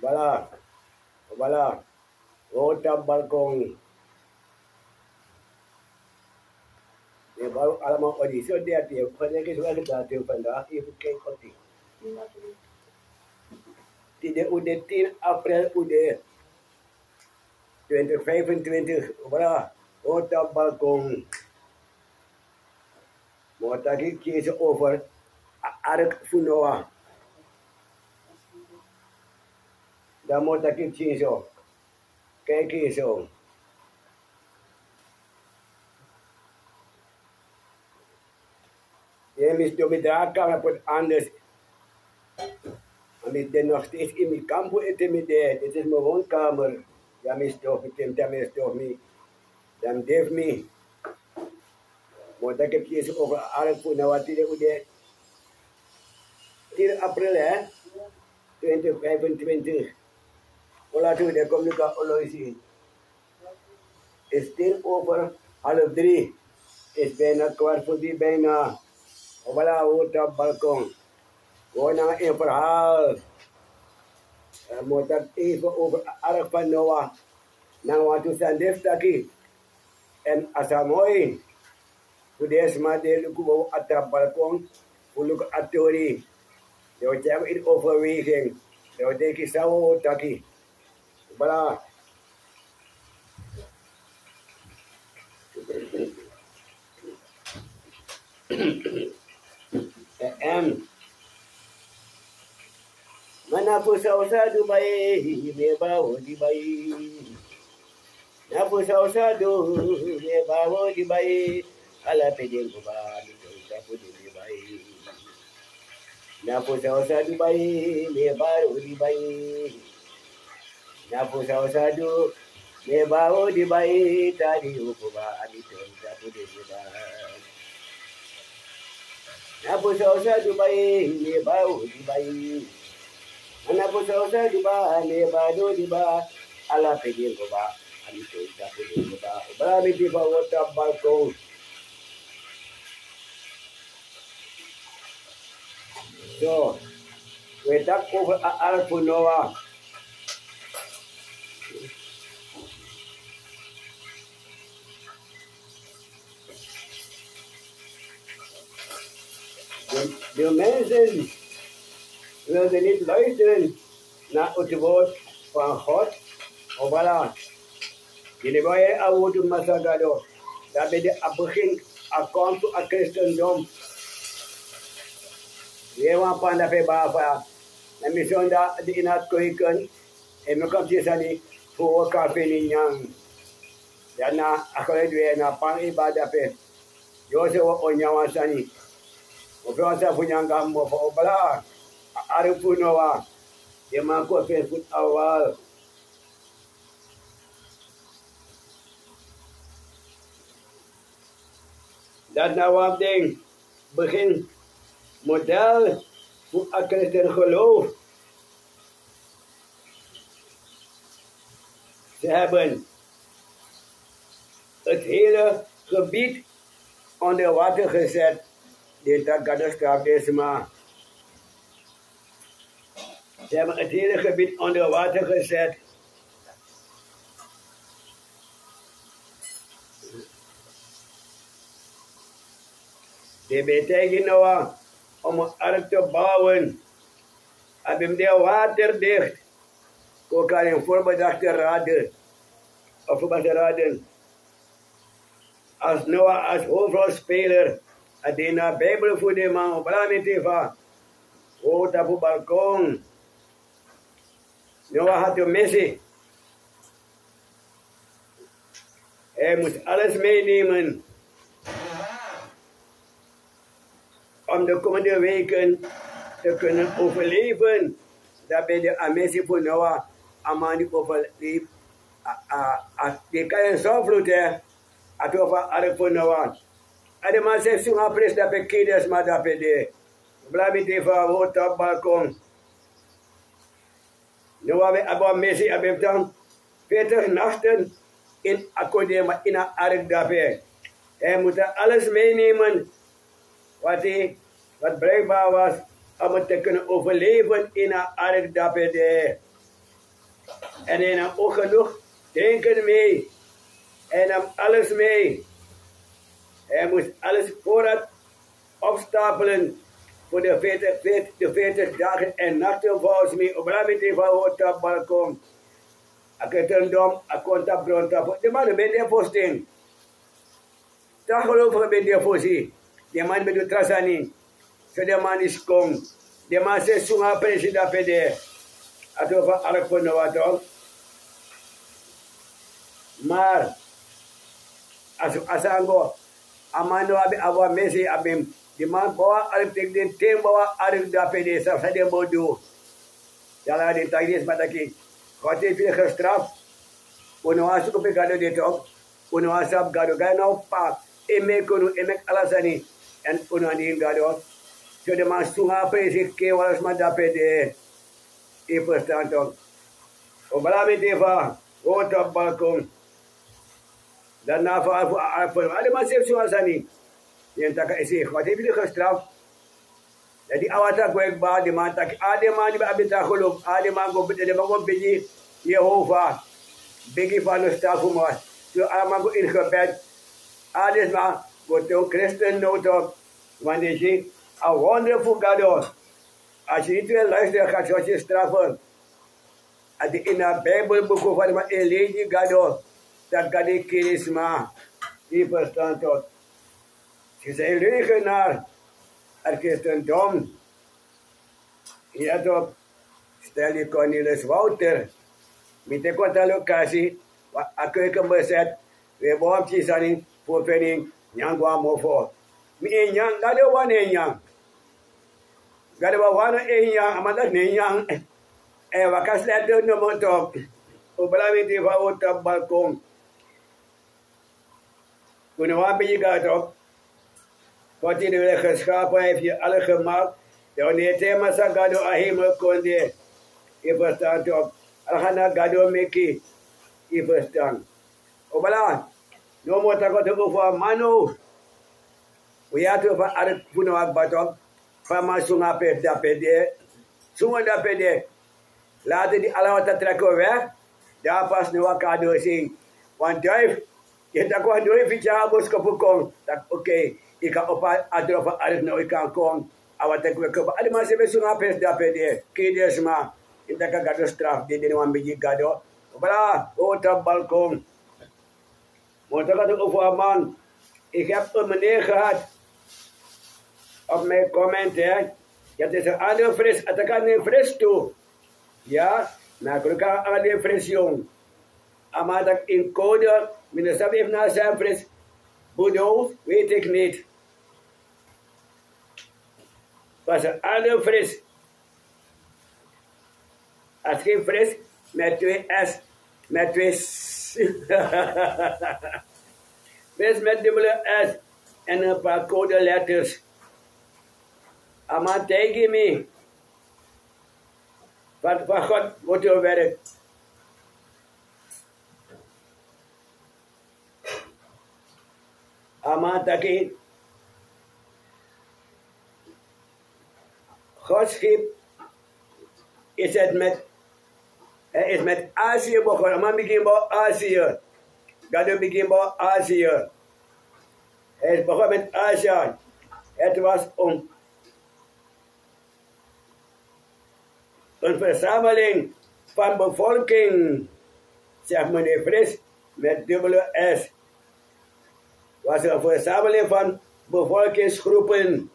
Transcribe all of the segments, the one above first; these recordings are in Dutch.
Voilà, voilà. Rota balkon. Dia baru alamat audisi dia dia pada ke sudah kita tu pada ibu ke koti. Tidak udah 3 April udah 25 and 20. Voilà. Rota balkon. Mau tadi case over arak funoa. Dah mau tadi case o. Kayak case o. Je mist met de kamer op anders. En ik ben nog steeds in mijn kamp intimideerd. Dit is mijn woonkamer. Ja, mist toch met hem, dat is toch niet. Dan deed me. Maar dat ik hier over aardig voor nou wat die udah 3 April hè, 2025. Olah tu dia kom juga oloisi. Is still over 2:30. Is bijna 2:15 bijna. Voilà, op balkon. Gewoon naar een verhaal. Moet dat even over Ark van Noah. Nang waktu sandef taki. En asamoy. Kudes madel kubo atap balkon. Uluk atori. Dia jam in overweging. Dia deki sawo taki. Voilà. Mana pusausa Dubai, bebawo Dubai. Na pusausa bebawo Dubai. Ala pedeng kuba kita pudi Dubai. Na pusausa Dubai, bebawo Dubai. Na pusausa bebawo Dubai. Tadi kuba kita pudi Dubai. Na pusausa Dubai, bebawo Dubai. Anak pusausa Dubai, lebado Dubai, ala peding kuba, alito ita peding kuba. Berami di bawah balkon. So, wetak over al punoa. De mensen wilde niet luisteren naar het woord van God. Voilà. Jullie willen een woord masagado. Dat bij de begin account to a christendom. We want panda pe bafa. Na mission da di inat ko ikan. E mo kam sani voor kafe ni nyang. Dana akole dwe na pang ibadah pe. Yo se wo onyawa sani. O pe wasa punyanga mo fo bala. Arupunoa, dia mengaku Facebook awal. Dat nou wat ding begin model voor christen geloof. Ze hebben het hele gebied onder water gezet. Dit dat katastroof is maar. Ze hebben het hele gebied onder water gezet. De betekent nou om een ark te bouwen. Hebben de water dicht. Ook al een voorbedachte raden. Of voorbedachte raden. Als Noah als hoofdrolspeler. Had hij naar Bijbel voor de man. Op Ramitifa. Op het balkon. Noah had een missie. Hij moest alles meenemen. Om de komende weken te kunnen overleven. Dat bij de missie voor Noah. Allemaal niet overleven. Die kan je zo vloeden. Het over ark voor Noah. En de man zegt zo'n pres dat bij kinders maar dat bij de. Blijf niet even op het balkon. Nu hebben we missie hebben dan 40 nachten in academie in een ark daarbij. Hij moet alles meenemen wat bruikbaar was om het te kunnen overleven in een ark daarbij. En hij nam ook genoeg denken mee. Hij nam alles mee. Hij moest alles vooruit opstapelen voor de 40 dagen en nachten volgens mij. Op een beetje van het balkon. Ik heb een dom, ik kon dat bron. De man ben je voorsting. Dat geloof ik ben je voorzien. De man ben je trasani. Zo de man is kom. De man zegt sunga president pede. Ik heb van Ark van Noord. Maar als aango, amano abi awa mesi abim. Die man bawa Ark tek den tem bawa Ark da pede. Sa de bodu. Jalan di tagis mataki. Kau tidak gestraft. Uno asuk ke gado detok. Uno asap gado gano pak. Emek alasani. En uno andin gado. Jadi masuk apa sih ke walas madape de. Ipas tantok. Obalami deva. Otap balkon. Dan nafa apa. Ada masih suasani. Yang tak isi. Kau tidak gestraft. Jadi awata kuek ba di mata ade ma di abita khulub ade ma go bide ma go biji Yehova bigi fanu stafu ma so ama go in gebed ade ma go to Christian no to wanneer je a wonderful God als je niet wil luisteren gaat zoals je straffen in de Bijbelboek van ma elegi God dat God die charisma die verstand tot je zijn leugenaar. Christendom. Ja toch, stel je Cornelis Wouter. Met de kwanta locatie, ik heb gezegd, we hebben gezien voor penning, nyangwa mofo. Mi nyang, dat is wat nyang. Dat is wat nyang, maar dat nyang. Wat kan je doen no motor? Oblamet die van op balkon. Kunnen we een beetje gaan toch? Wat hij de geschapen heeft je alle gemaakt. Dan heeft hij maar zijn gado ahimel konde. Je verstaat op. Alhana gado meki. Je verstaat. Obala. No more takot over manu. We have to have a puno akbatok. Fama sunga pe da pede. Sunga da pede. Laten die alawata trekken weg. Daar pas nu wat gado zien. Want duif. Je tak wat duif iets abos kapukong. Tak oké. Ik kan op adrofa arif nou ik kan kon awat ek wek ba adima se besunga pes da pede kidesma indaka gado straf de de wan biji gado bala o tab balkon motor dat over man ik heb een meneer gehad op mijn comment hè dat is een andere fris atakan een fris toe ja na kruka andere fris jong amadak in code minister heeft na zijn fris Boedo, weet ik niet. Was een andere fris. Als geen fris, met 2 S, met 2 S. Fris met dubbele S en een paar code letters. Maar tegen me. Wat van God moet er werk. Amataki. Gods schip is het met Azië begonnen. Maar begin bij Azië. God begin bij Azië. Hij is begonnen met Azië. Het was een verzameling van bevolking. Zegt meneer Fris met dubbele S. Was een verzameling van bevolkingsgroepen.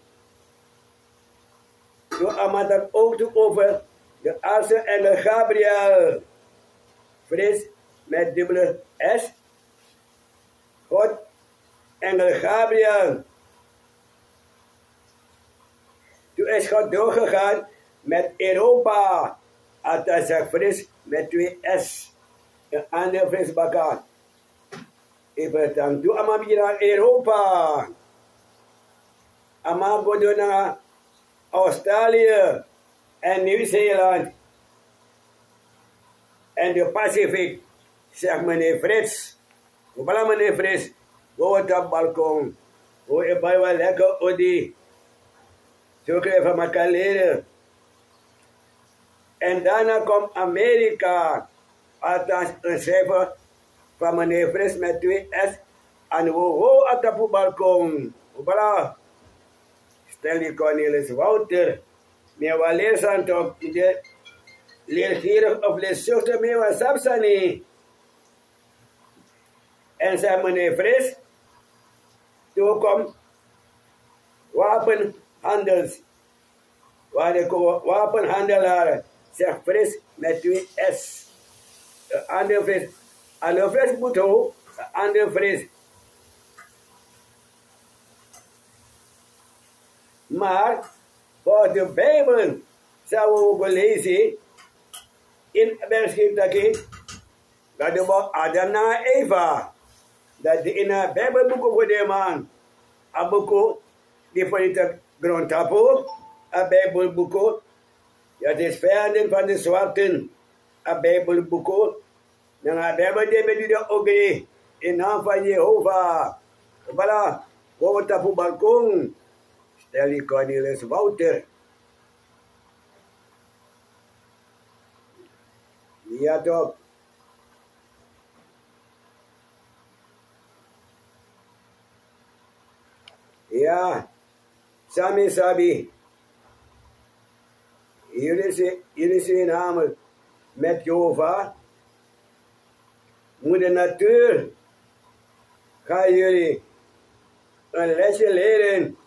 Toen Amat dan ook over de aartse engel Gabriel. Fris met dubbele S. God, engel Gabriel. Toen is God doorgegaan met Europa. Altijd zegt Fris met 2 S. Een andere Fris bakkaat. Even dan doe ama naar Europa. Ama go naar Australië en Nieuw-Zeeland. En de Pacific, zegt meneer Frits. Hoe meneer Frits? Hoe op het balkon. Hoe je bij wel lekker odi. Zo kun je van elkaar leren. En daarna komt Amerika. Althans, een cijfer van meneer Fris met 2 S. En wo op het balkon. Voilà. Stel je Cornelis Wouter. Meer wat leerzaam toch. Je leergierig of leerzuchtig meer wat sapsani. En zei meneer Fris. Toen komt wapenhandels. Waar de wapenhandelaar zegt Fris met 2 S. Andere Fris. Andere Fris moet ook. Andere Fris. Maar voor de Bijbel zouden we ook lezen in Berschrift dat de woord Adam en Eva. Dat in het Bijbelboek voor de man. Een boek die voor het grond hebben. Een Bijbelboek. Dat is vijanden van de zwarten. Een Bijbelboek. Dan een Bijbel die met de ogen. In naam van Jehovah. Voilà. Kom op het balkon. Stel je Cornelis Wouter. Ja toch. Ja. Sami Sabi. Jullie zijn namen met Jehovah. Moeder natuur. Gaan jullie een lesje leren.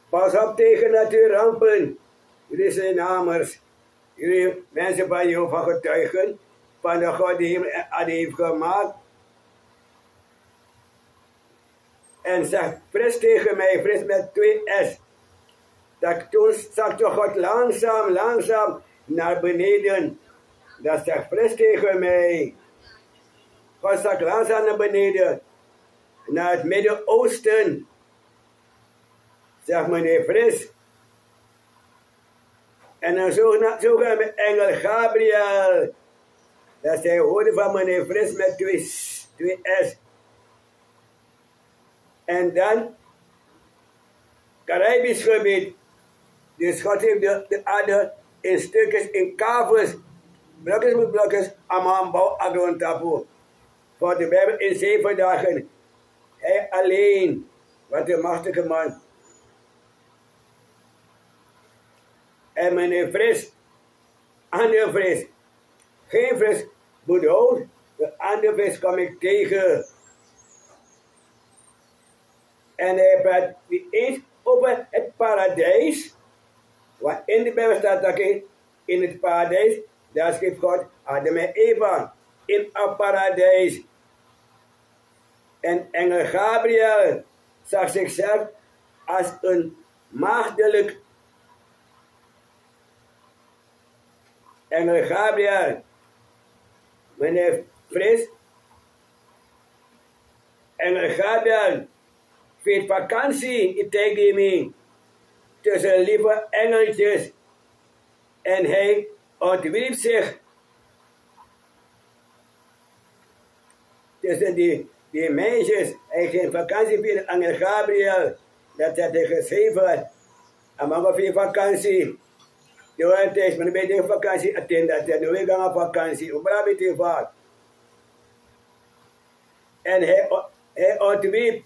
Pas op tegen natuurrampen. Jullie zijn namers. Jullie mensen van Jehovah getuigen. Van de God die hem heeft gemaakt. En zegt Fris tegen mij. Fris met 2 S. Dat toen zakte God langzaam naar beneden. Dat zegt Fris tegen mij. God zakt langzaam naar beneden. Naar het Midden-Oosten. Zegt meneer Fris. En een zogenaamde engel Gabriel. Dat zij hoorde van meneer Fris met 2 S. En dan Caribisch gebied. Dus God heeft de aarde in stukjes, in kavels, blokjes met blokjes, allemaal bouw aan tapu. Voor de Bijbel in 7 dagen. Hij alleen, wat een machtige man. En meneer Fris, andere Fris, geen Fris, bedoeld, de andere Fris kom ik tegen. En hij praat eens over het paradijs. Wat in de Bijbel staat dat in het paradijs, daar schreef God Adam en Eva in het paradijs. En engel Gabriel zag zichzelf als een maagdelijk. Engel Gabriel, meneer Fris, engel Gabriel, viert vakantie in Tegemi tussen lieve engeltjes en hij ontwierp zich tussen die meisjes. Hij ging vakantie vieren, engel Gabriel, dat had hij geschreven. Hij mag op vakantie. Je hoort eens, maar dan ben je vakantie attendant. En nu gaan op vakantie. Hoe braaf je vaak? En hij ontwierp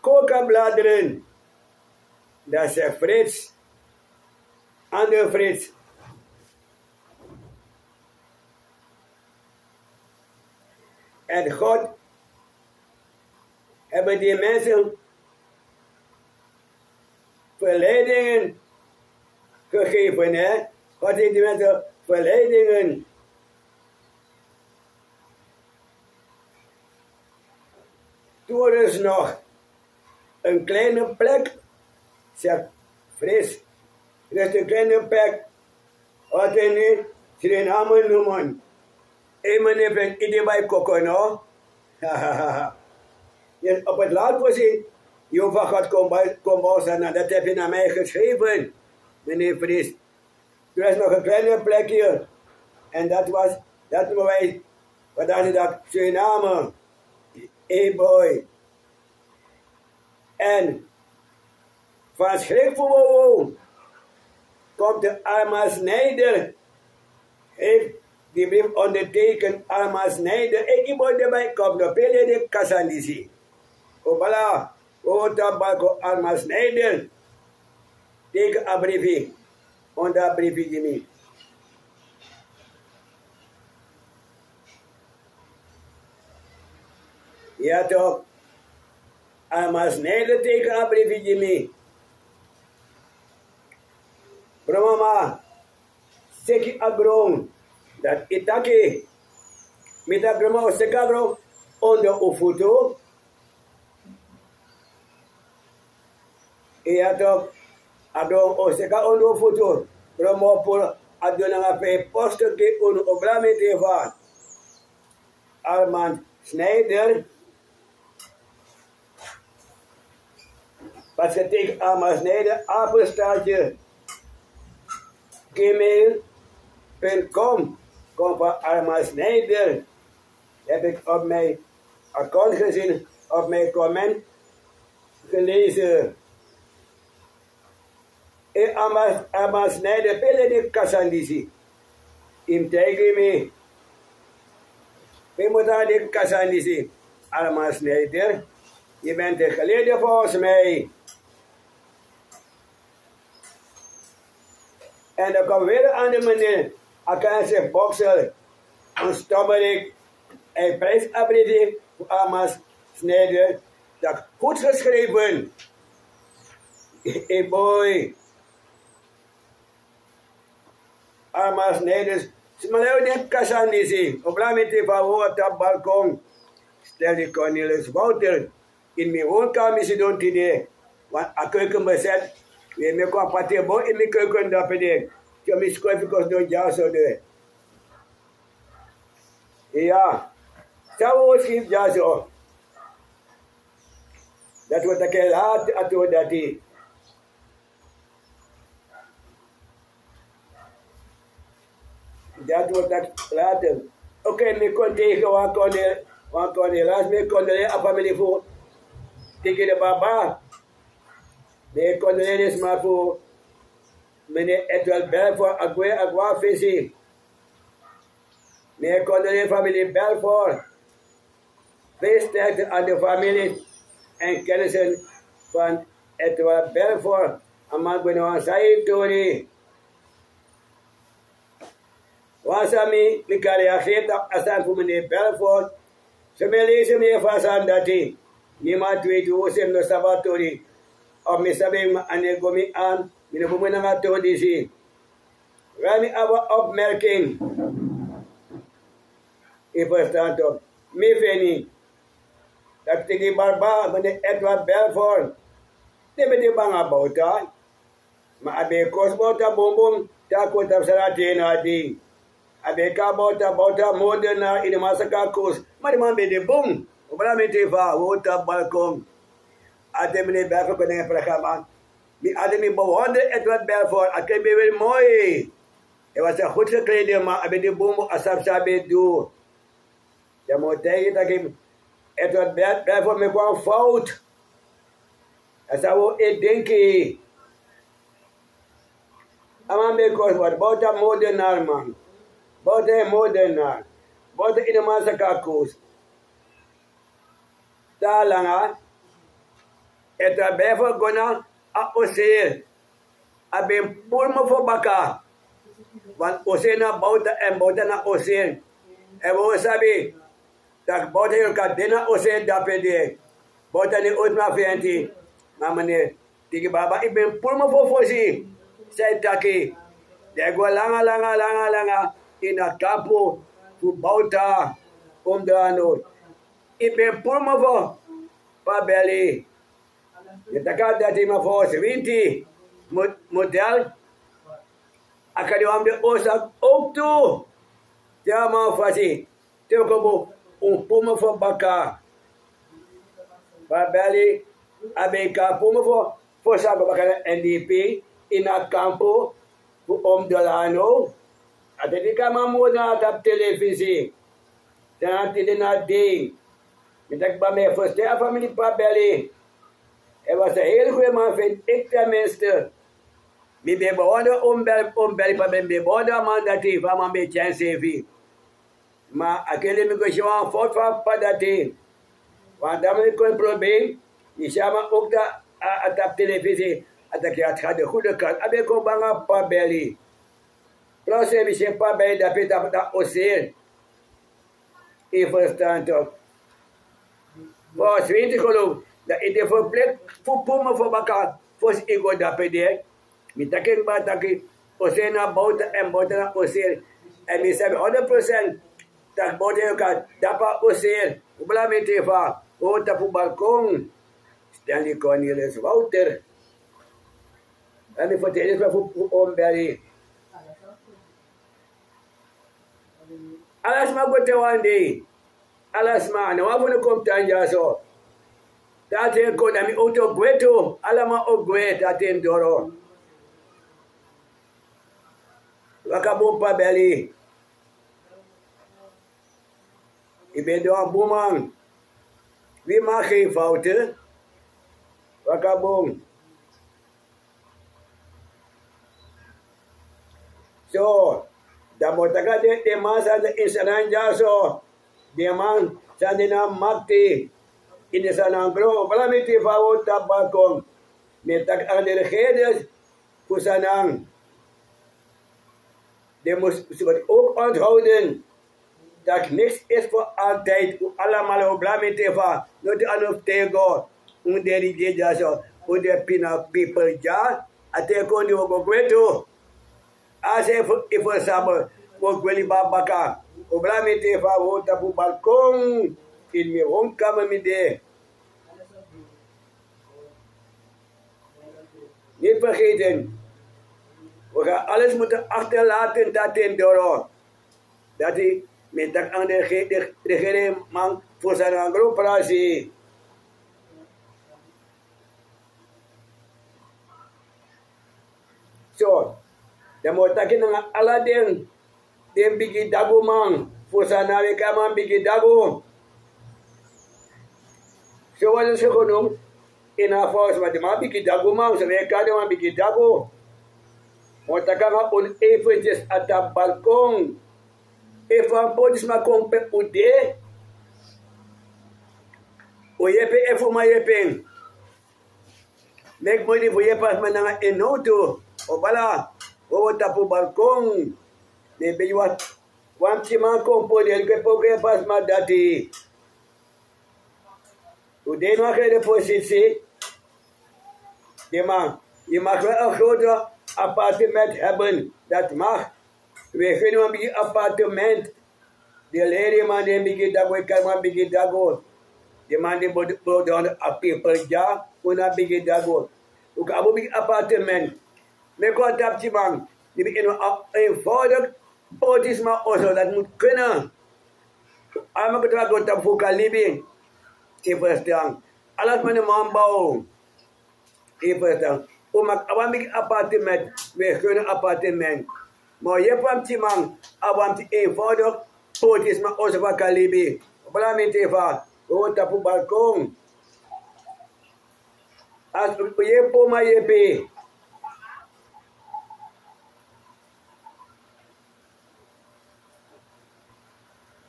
coca-bladeren. Dat zegt Frits. Andere Frits. En God hebben die mensen verleidingen gegeven, hè? God heeft die mensen verleidingen. Toen is nog een kleine plek, zegt Fris. Er is een kleine plek, wat hij nu zijn namen noemen. Meneer brengt iedereen bij koken, no? Dus op het laat voorzien, Jehovah God kom bouwen, dat heb je naar mij geschreven, meneer Fris. Er is nog een kleine plekje. En dat was, dat wij, wat dacht je dat, Suriname. Boy. En van schrik voor komt de arme snijder. heeft die brief ondertekend allemaal snijden. Ik iemand erbij komt op de kasandisi. Obala, ota balko allemaal snijden. Teken een briefje. Onder briefje gemi. Ja toch. Allemaal snijden teken een briefje gemi. Brahma, seki agron. Dat itake. Mita grama sekagro onder ufuto. Iya toch. Adong oseka onder ufuto. Brahma por adonanga pe posto ke un obrame te Armand Schneider. Wat ze tegen Armand Schneider, apenstaartje gmail.com. Kom van Armand Schneider. Heb ik op mijn account gezien, op mijn comment gelezen. En Armand Schneider, pele de kasandisi. Im tegen me. We moeten de kasandisi. Armand Schneider, je bent er geleden volgens mij. En dan komt weer een andere meneer. Ik kan zeggen, bokser, een stommerik, een prijsabriefje voor Armand Schneider. Dat goed geschreven. Hey boy. Armand Schneider. Smaleu de kasandisi. Op la met van hoort op balkon. Stel die Cornelis Wouter. In mijn woonkamer is het doen idee. Want een keuken bezet. We hebben een patebo in mijn keuken dat bedenkt. Je moet schrijven als door jou zo doen. Ja. Zou we schrijven jou zo. Dat wordt een keer laat at dat die. Dat wordt dat later. Oké, ik kon tegen wat kon je laatst mee kon je een familie voor tegen de baba. Ik kon je eens maar voor meneer Edward Belfort, Agua Fesi. Ik kon je familie Belfort. Feestdagen aan de familie en kennissen van Edward Belfort. Amat benawan saya tori. Wasami mikari akhirta asan voor meneer Belfort. Ze me lezen me vasan dati. Niemand weet hoe ze no sabatori. Of me sabi ane gomi aan. Mine bumena nga to disi. Rami aba opmerking. Verstaat op. Me veni. Dat tegi barba meneer Edward Belfort. Die met die banga bouta. Maar abe kos bouta bombom. Ta kota sarate na di. Abe ka bouta moderna in de masaka kos. Maar die man bij de boom. Obra met die va. Wota balkon. Ate meneer Belfort kon een programma. Mi ade mi bewonder Edward Belfort. Ake be weer mooi. Hij was een goed geklede maar abe de boom asap sabe do. Ja moet tegen dat ik Edward Belfort me kwam fout. Dat zou ik denken. Aman be kos wat bouta moderna man. Bouta moderna. Bouta in de masaka kos. Daar langa. Edward Belfort gona a oseer. Abe pulmo voor baka. Want oseer na bouta en bouta na oseer. En we sabi. Dat bouta je kadena oseer dapede. Bouta ni utma venti. Maar meneer, tiki baba, ik ben pulmo voor voorzien. Zij taki. Die go langa. In het campo. Voor bouta. Om de ano. Ik ben pulmo voor. Pabeli. Je takat dat hij maar voor zijn winti. Model. Akadi om de oorzaak ook toe. Ja man, fasi. Teokobo. Pulmo voor baka. Pabeli. Abeka pulmo voor samen baka NDP. In het campo. Om de ano. Ada di kamar muda tap televisi. Jangan tidak nak ding. Minta kami first day apa mini Pabeli. Hij was een heel goede man, vind ik tenminste. Mi be behoorde ombel pa ben be behoorde mandati fa man be chance vi. Maar aquele me gosto een fout van padate. Want dan moet ik een probleem. Die sama ook daar op televisie. Dat je het gaat de goede kant. Abe kon banga pa belly. Plus we zijn pa bij dat je dat oceaan. Even staan toch. Voor 20 geloof. Dat is de verplicht voor poemen voor elkaar. Voor ego dat je deed. Met dat ik maar dat je oceaan naar buiten en buiten naar oceaan. En we zijn 100%. Tak bote ka dapat usir ubelah metefa o tapu balkon Stanley Cornelius Wouter en die vertellen van ombeli alas ma gote wande alas ma na wafu kom tanja so tate ko na mi auto gweto alama ogwe tate ndoro wakabompa beli Ik ben door een boeman. Wie maakt geen fouten? Wakabong. Zo, dan moet ik de man zijn de Israël zo. De man zijn de naam Makti. In de Sanangro. Waarom niet die fout op balkon? Met dat aan de regering voor Sanang. Die moet ook onthouden. Dat niks is voor altijd. Allemaal op Blamiteva. Not aan tego. Onder die jaso. Onder pina people ja. Ate kon die ook kweto. Als even samen. Ook wel babaka. Op Blamiteva woont op het balkon. In mijn woonkamer midden. Niet vergeten. We gaan alles moeten achterlaten dat in Doro. Dat die met dat aan de regering man voor zijn operatie. Zo, dan moet ik naar Aladdin, den bigi dago man, voor zijn naam man bigi dago. Zo was het genoemd in haar volks, maar de man bigi dago man, ze werken de man bigi dago. Moet ik gaan oneventjes op dat balkon. Even polis ma kompe ude. O yepe efo ma yepen. Mek mo di voye pas mananga enoto. O bala. O tapu balkon. Ne be wat. Wam chi ma kompo del ke poke pas ma dati. Ude no ke de posisi. De man. Je mag wel een grote appartement hebben. Dat mag. We kunnen een appartement. De lady man die begint dat we kan begint dat go. De man die bouwt dan een people ja, we begint dat go. Ook een big appartement. Me kon tapje man. Die begint een eenvoudig bouwt maar also dat moet kunnen. Allemaal gedrag wordt op voor living. Even staan. Alles met een man bouwen. Even staan. Een big appartement. We kunnen appartement. Maar je hebt een man, een eenvoudig, het is maar onze van Calibi. Voilà, mijn teva, we worden op het balkon. Als je hebt maar je pe.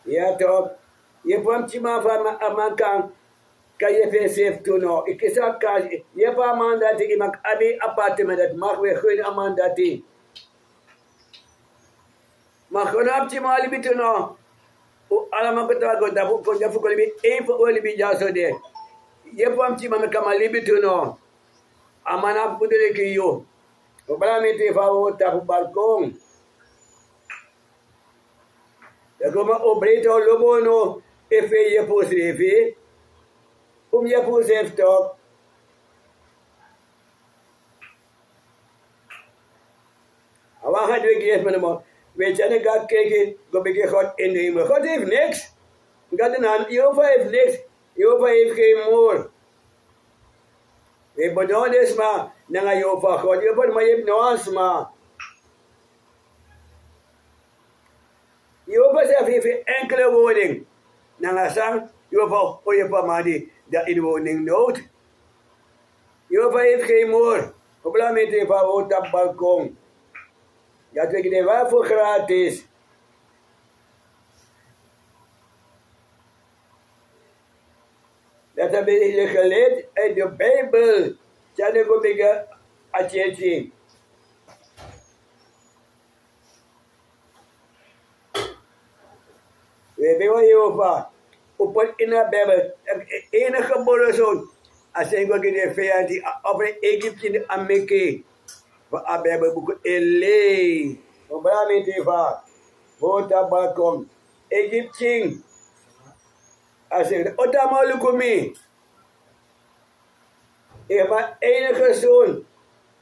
Ja toch, je hebt een man van een kan je veel safe doen nou. Ik zeg je hebt een man dat ik mag een appartement, dat mag we geen man dat ik. Maar gewoon op je maar liefde nou. Allemaal betraag op dat kon je voor liefde even olive ja zo de. Je kwam je maar kan liefde nou. Amana pudele kiyo. Obala mete favor tapu balkon. Ya como obreto lobo no efe je positive. Je positive toch. Awa had we geef me maar. Weet je, God kijken, go begin God in de hemel. God heeft niks. God in hand, Jehovah heeft niks. Jehovah heeft geen moer. We bedoelen dus maar, naar Jehovah God. Jehovah, maar je hebt nuance maar. Jehovah zelf heeft enkele woning. Naar zang, Jehovah, Jehovah maar die, dat in woning nood. Jehovah heeft geen moer. Obviamente van we op het balkon. Dat we het wel voor gratis. Dat hebben we geleerd uit de Bijbel. Dat is een beetje attentie. We hebben Jehovah. Op het in de Bijbel. Het enige boodschap. Als ik ook in de vijand over Egypte in de Amerika. Van de Bijbelboeken. Ele. Obviamente van. Voor het balkon. Egypte. Als ik otama lukumi. Ik ben enige zoon.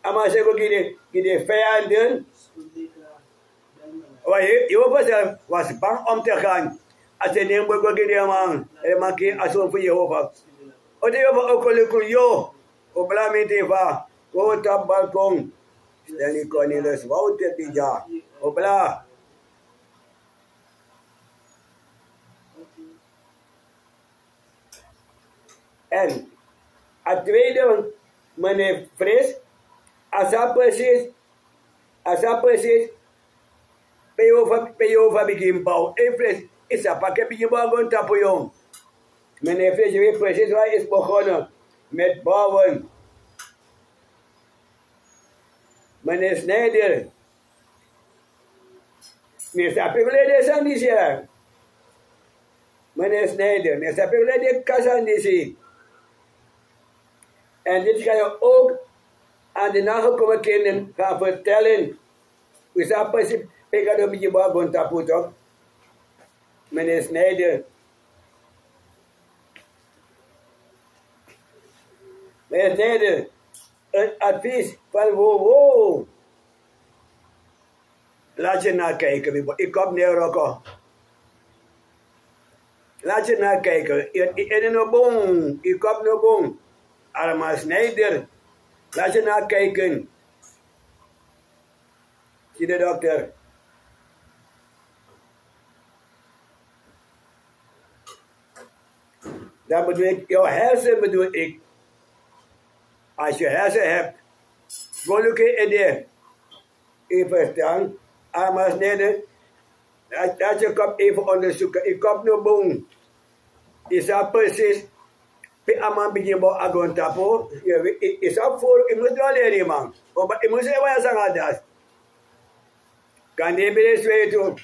Maar zeg ook in de vijanden. Jehovah was bang om te gaan. Als hij neemt ook in de man. Hij maakt een zoon voor Jehovah. Jehovah ook lukken jo. Obviamente van. Voor het balkon. Stanley Cornelius Wouter Dija. Obla. En het tweede, meneer Fris, als dat precies, bij Jehovah begin bouwen. Fris, is dat pakket begin bouwen gewoon tappen jong. Meneer Fris, je weet precies waar hij is begonnen met bouwen. Meneer Snijder, meneer Pegulede Sandisha. Meneer Snijder, meneer Pegulede Kasandisi. En dit ga je ook aan de nagekomen kinderen gaan vertellen. We zijn precies pegado een beetje boven tapu toch? Meneer Snijder. Meneer Snijder, een advies van wow. Laat je nakijken, ik kom neer rokken. Laat je nakijken, ik no bon, ik kom no bon. Arma Snijder, laat je nakijken. Zie de dokter. Dat bedoel ik, jouw hersen bedoel ik. Als je hersen hebt, gelukkig idee. Even staan, Arma Snijder, dat je kop even onderzoeken. Ik kom no bon. Is dat precies? Pe aman begin bouw agon tapo, is op voor, ik moet wel leren man. Ik moet zeggen wat je zegt dat. Kan die bij de weten.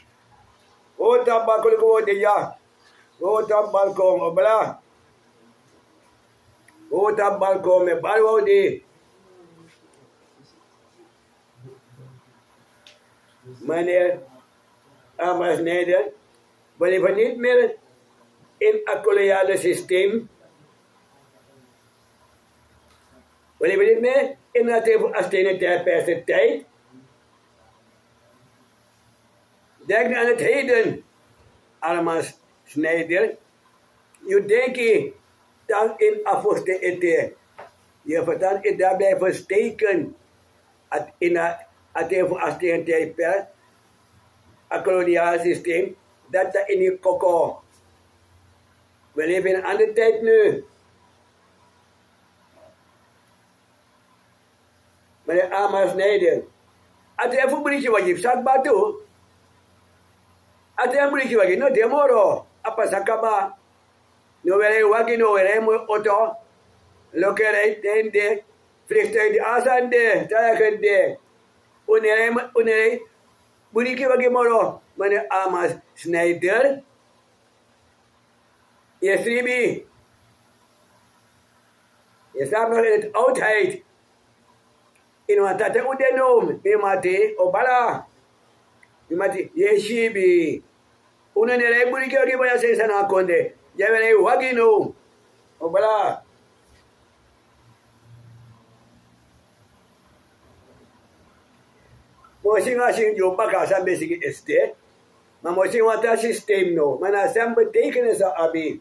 Hoe dat balkon gewoon ja. Hoe dat balkon, obla. Hoe dat balkon met balkon die. Meneer Amas Neder, we leven niet meer in het koloniale systeem. We leven niet meer in het afstandelijke tijd. Denk aan het heden, allemaal Snijder. Je denkt dan in afvoeste eten. Je vertelt het daarbij versteken. In het even afstandelijke het koloniale systeem. Dat in je koko. We leven in een andere tijd nu. Meneer Amas Snijder. Als je een berichtje wat je zat batu. Als je een berichtje wat je no demoro. Apa sakaba. No wele wagi no wele mo auto. Lokere tende. Vliegtuig de asande. Tagade. Unere. Berichtje wat je moro. Meneer Amas Snijder. Je stribi. Je staat nog in het oudheid. In wat dat ude noem, mate obala, mate yeshibi. Unenere burike ogi boya sensa na konde. Jevele wagino obala. Mosinga sing jumpa kasan basic este. Maar mosinga wata systeem no. Mana sam betekenis abi.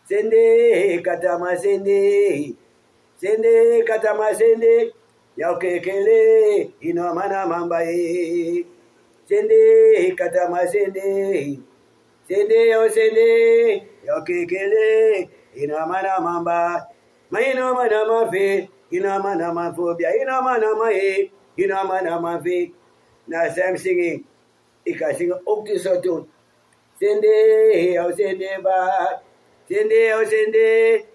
Sende katama sende. Sende katama sende, yau kekele ino mana mambai. Sende katama sende, sende yau kekele ino mana mamba. Inama nama fe, inama nama phobia, inama nama he, inama nama fe. Na Sam singing, ik ga zingen ook die soort doen. Sende, oh sende ba, sende, oh sende,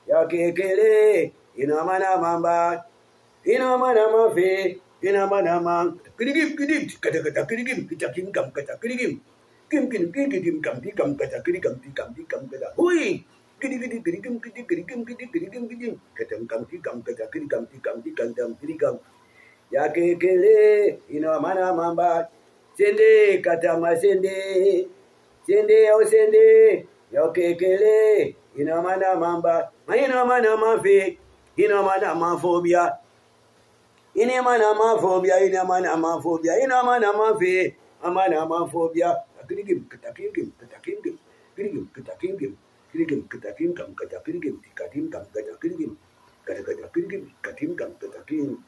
ya kekele, inama nama ba, inama nama fe, inama nama. Kidigim, kata kidigim, kita kim kata kidigim, kim kata, hui. Ya kekele ino mana mamba sende katama sende oh sende ya kekele ino mana mamba ino mana mafi ino mana mafobia ino mana mafobia ino mana mafobia ino mana mafi amana mafobia kirigim katakim kirigim katakim Kirigim katakim kam katakim katim kam katakim katim kam katakim.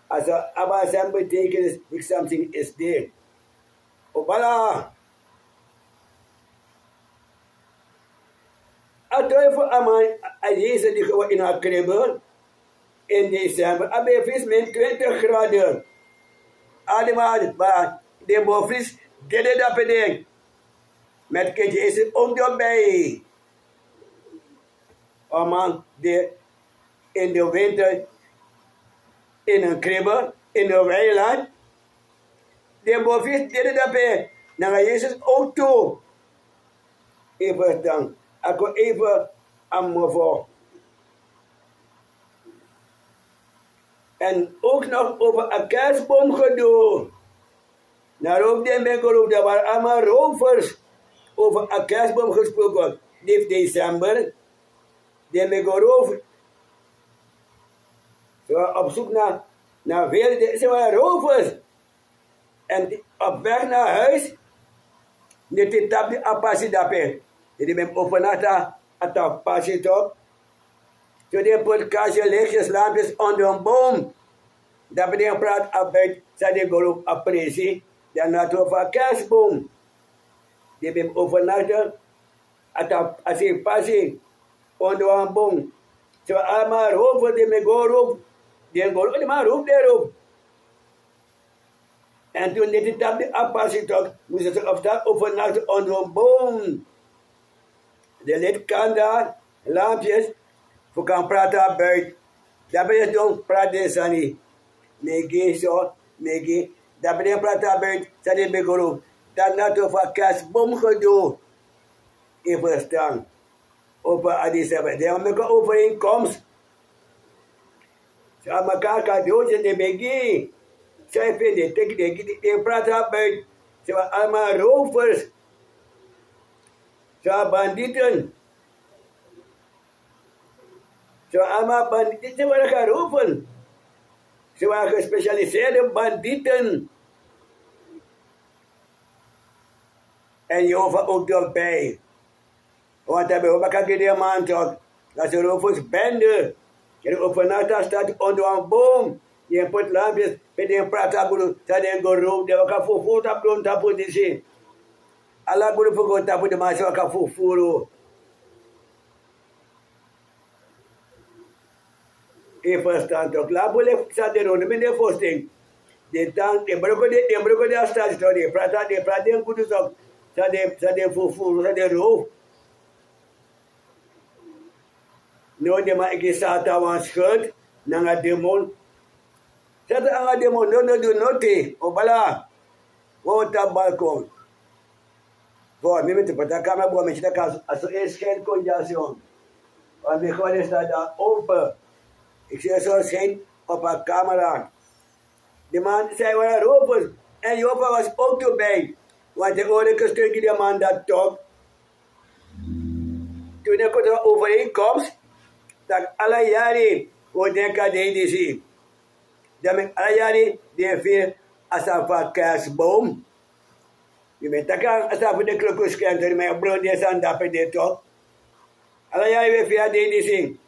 As Abba Sam betekent if something is there. Opala. Atoy aman Jezus die gewoon in haar kribbel in december. Abe vis min 20 graden. Allemaal maar de bovries deden dat beding. Met kindje is het ook erbij. Oh man, in de winter in een kribbel, in de weiland. De bovries deden dat bij. Nou, Jezus ook toe. Even dan. Ik wil even aan me voor. En ook nog over een kerstboom gedoe. Nou, ook die mensen, daar waren allemaal rovers over een kerstboom gesproken. Dit december. Die mensen rover. Ze waren op zoek naar veel, ze waren rovers. En op weg naar huis, niet tap die apassie daarbij. Die ben overnachten at de passie top. Zo die put kastje lichtjes, lampjes onder een boom. Dat betekent praat arbeid, zij die go op apprecie. Dan naast over kerstboom. Die ben overnachten at de passie onder een boom. Zo allemaal roepen, die me go roep. Die go roep, die maar roep daarop. En toen dit tap die apassie top, moesten ze op dat overnachten onder een boom. De lidkanda, lampjes, voor kan praten buiten. Dat ben je doen, praat deze niet. Negi zo, negi. Dat ben je praten buiten, dat is begoro. Dat net over kerstboom gedoe. Even staan. Over Addis Ababa. Die hebben een overeenkomst. Ze hebben elkaar cadeautjes in de begin. Zij vinden, die praten buiten. Ze waren allemaal rovers. Ze bandieten. Ze allemaal bandieten. Ze waren geroepen. Ze waren gespecialiseerde bandieten. En Jehovah ook erbij. Want hij heeft ook een keer man toch. Dat is een roversbende. Je overnacht staat onder een boom. Je put lampjes. Met een praatagulu. Ze hebben geroepen. Ze hebben gevoerd op de tapoeditie. Allah boleh pukul tapu de masuk akan fufuru. First tanto, lah boleh sadero ni mende posting. De berko de asta story. Prata yang kudu sok. Sade fufuru, sade roof. No de ma ikisa tawan skirt nanga demon. Sate anga demon no do note. Obala. Wota balkon. Voor me met de patakama boa met de kaas als er is geen conjunctie. Want we gewoon staat daar open. Ik zie zo geen op een camera. De man zei we waren open en Joppa was ook erbij. Want de oorlijke stukje die man dat toch. Toen ik er overeenkomst dat alle jaren wordt denken deze zie. Dat met alle jaren die veel als een kerstboom. Je bent daar als we de klokjes krijgen, maar brood is aan dat bij toch. Alla jij weer via deze zin.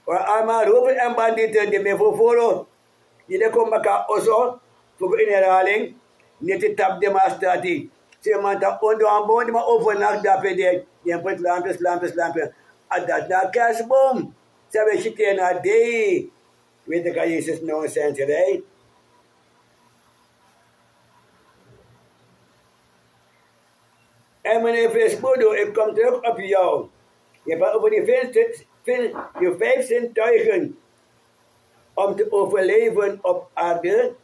Maar allemaal roepen en bandieten die me voor die komen elkaar ozo voor in herhaling. Niet de tap de maastati. Ze man dat onder een boom maar overnacht dat bij je put lampjes. dat na kerstboom. Ze we zitten naar die. Weet ik aan Jezus nonsenserij. En meneer Fresbodo, ik kom terug op jou. Je hebt over die 5 zintuigen om te overleven op aarde.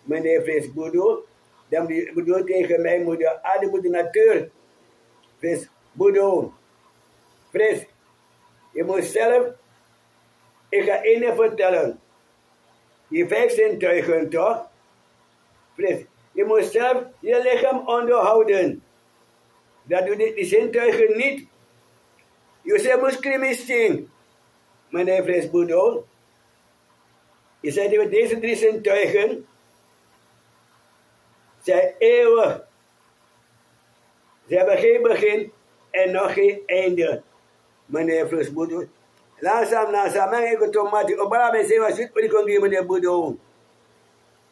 Meneer Fresbodo, dan bedoel tegen mij, moeder aarde, moeder natuur. Fresbodo, Fres, je moet zelf, ik ga één vertellen. Die 5 zintuigen toch? Fres, je moet zelf je lichaam onderhouden. Dat doet die zintuigen niet. Je zegt muskelmisting. Meneer Fresbodo. Je zegt dat deze 3 zintuigen zijn eeuwig. Ze hebben geen begin en nog geen einde. Meneer Fresbodo. Langzaam, en ik automatisch. Op waar mensen was het, maar ik kon die meneer Bodo.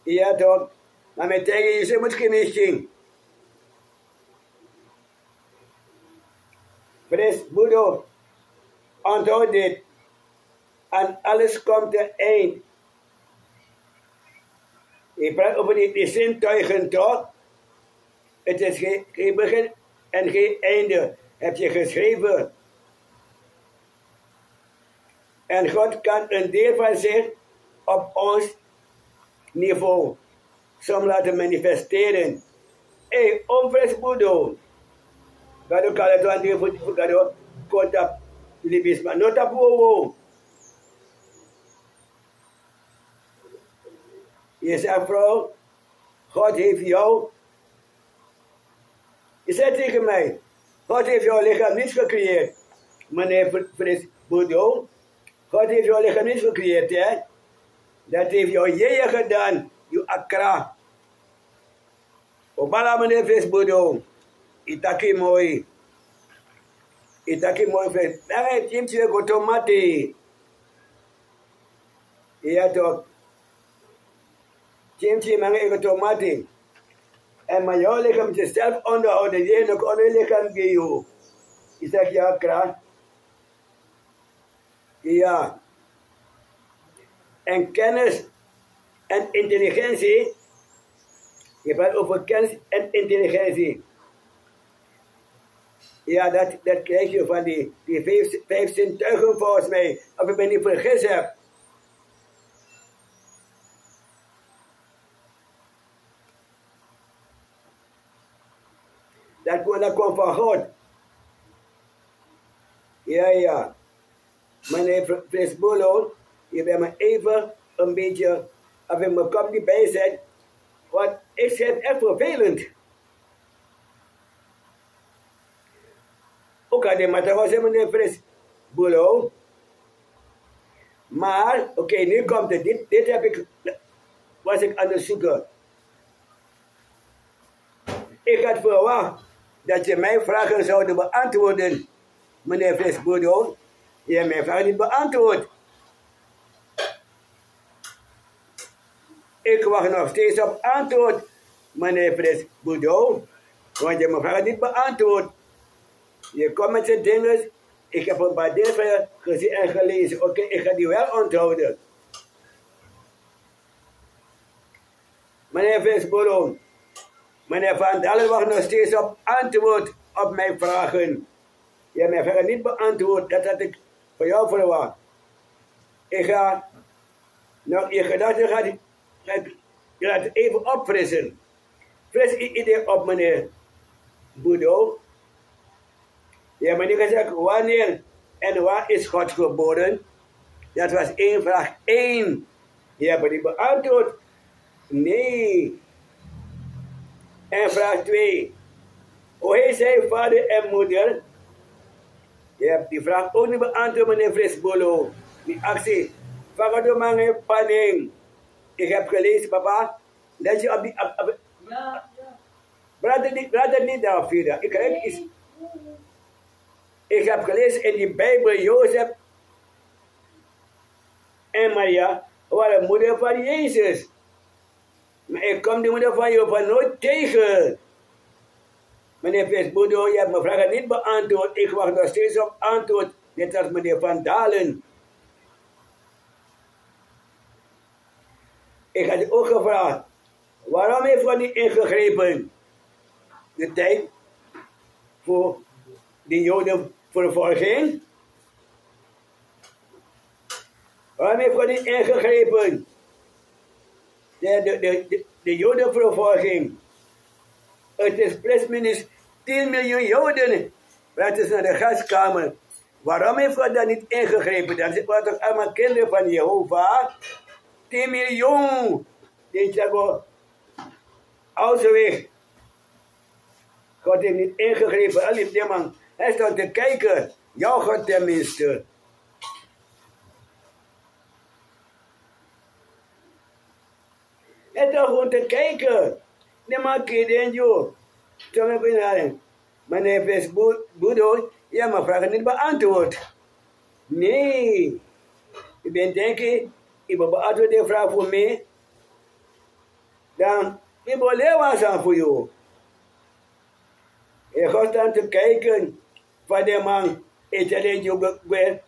Ja toch? Maar met tegen je zegt muskelmisting. Fresbodo, onthoud dit. En alles komt te eind. Je praat over die zintuigen toch? Het is geen begin en geen einde. Heb je geschreven. En God kan een deel van zich op ons niveau soms laten manifesteren. Hé, Fresbodo. Gado kala to andi voor gado kota libisma nota bowo. Je zegt vrouw, God heeft jou. Je zegt tegen mij, God heeft jouw lichaam niet gecreëerd. Meneer Fresbodo, God heeft jouw lichaam niet gecreëerd, hè? Dat heeft jouw jeje gedaan, je akra. Obala meneer Fresbodo. Itaki mooi vet. Dan tim je automatisch. Ja toch. Tim je maar automatisch. En maar jouw lichaam je zelf onderhouden. Je nog onder lichaam geven. Ik zeg ja kracht. Ja. En kennis en intelligentie. Je praat over kennis en intelligentie. Ja, dat krijg je van die 5 zintuigen volgens mij. Of ik ben niet vergis heb. Dat komt van God. Ja. Meneer Fresbodo, je bent me even een beetje, of ik me kop niet bij zet. Want ik vind het echt vervelend. Ook aan de matter was meneer Fresbodo. Maar, oké, nu komt het. Dit heb ik, was ik aan het zoeken. Ik had verwacht dat je mijn vragen zouden beantwoorden, meneer Fresbodo. Je hebt mijn vraag niet beantwoord. Ik wacht nog steeds op antwoord, meneer Fresbodo. Want je hebt mijn vraag niet beantwoord. Je komt met zijn dingen. Ik heb een paar dingen gezien en gelezen. Oké, ik ga die wel onthouden. Meneer Fresbodo. Meneer Van Dalen wacht nog steeds op antwoord op mijn vragen. Je hebt mijn vragen niet beantwoord. Dat had ik voor jou verwacht. Ik ga nog je gedachten je laat het even opfrissen. Fris idee op, meneer Bodo. Je hebt me niet gezegd wanneer en waar is God geboren. Dat was vraag 1. Je hebt me niet beantwoord. Nee. En vraag 2. Hoe heet zij vader en moeder? Je hebt die vraag ook niet beantwoord, meneer Fresbodo. Die actie. Vagado mange panning. Ik heb gelezen, papa. Let je op die... Ja. Brad niet daar, Vida. Ik heb gelezen in die Bijbel, Jozef en Maria waren moeder van Jezus. Maar ik kom de moeder van Jozef nooit tegen. Meneer Fresbodo, je hebt mijn vragen niet beantwoord. Ik wacht nog steeds op antwoord Net als meneer Van Dalen. Ik had ook gevraagd, waarom heeft God niet ingegrepen? De tijd voor de Jodenvervolging. Waarom heeft God niet ingegrepen? De Jodenvervolging. Het is plusminus 10 miljoen Joden. Dat is naar de gaskamer. Waarom heeft God daar niet ingegrepen? Dan zitten we toch allemaal kinderen van Jehovah. 10 miljoen. Die zeggen, Ausweg. God heeft niet ingegrepen. Allief, die man. Hij stond te kijken. Jouw God tenminste. Hij stond gewoon te kijken. Die man kijkt joh. Toen heb ik naar meneer Facebook, ja, maar vragen niet beantwoord. Nee. Ik ben denken, ik wil beantwoord die vraag voor mij. Dan, ik wil leven aan voor jou. Ik ga staan te kijken van die man. Ik zeg dat je weer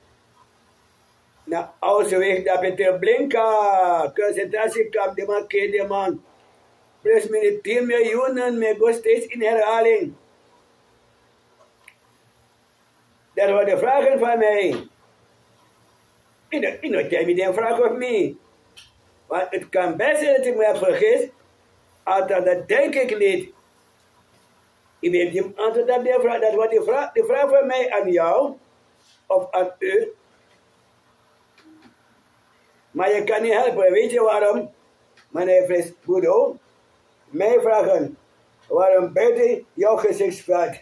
naar Ausweg, dat je te blinken. Concentratiekamp, die man keert die man. Plus met 10 miljoen, met go steeds in herhaling. Dat waren de vragen van mij. Ik heb niet een vraag op mij. Want het kan best zijn dat ik me heb vergist. Althans, dat denk ik niet. Ik weet niet antwoord op die vraag. Dat was de vraag van mij aan jou. Of aan u. Maar je kan niet helpen. Weet je waarom? Meneer Fris Boedo. Mij vragen. Waarom buiten jouw gezichtsveld?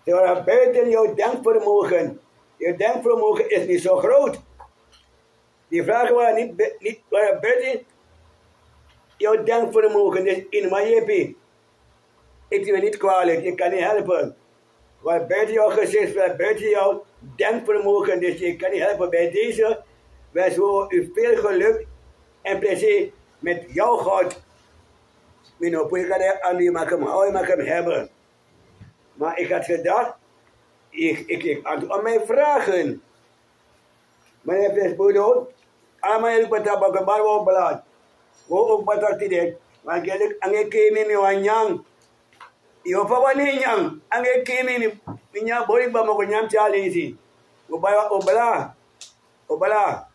Waarom buiten jouw denkvermogen? Je denkvermogen is niet zo groot. Die vragen waren niet waarom buiten jouw denkvermogen. Dus in Miami. Ik vind het niet kwalijk. Je kan niet helpen. Maar buiten jouw gezichtsveld, buiten jouw denkvermogen. Dus je kan niet helpen bij deze. Wij zullen u veel geluk en plezier met jouw God. Ik kan aan die mag hem hebben. Maar ik had gedacht, ik antwoord op mijn vragen. Meneer Presbodo, allemaal jullie betakken, maar we opbelaat. We ook betakken dit. Want jullie aan kemi mi wanyang. Iyo pa wani nyang, aan kemi mi nyang bori ba mo nyang challenge. Obala.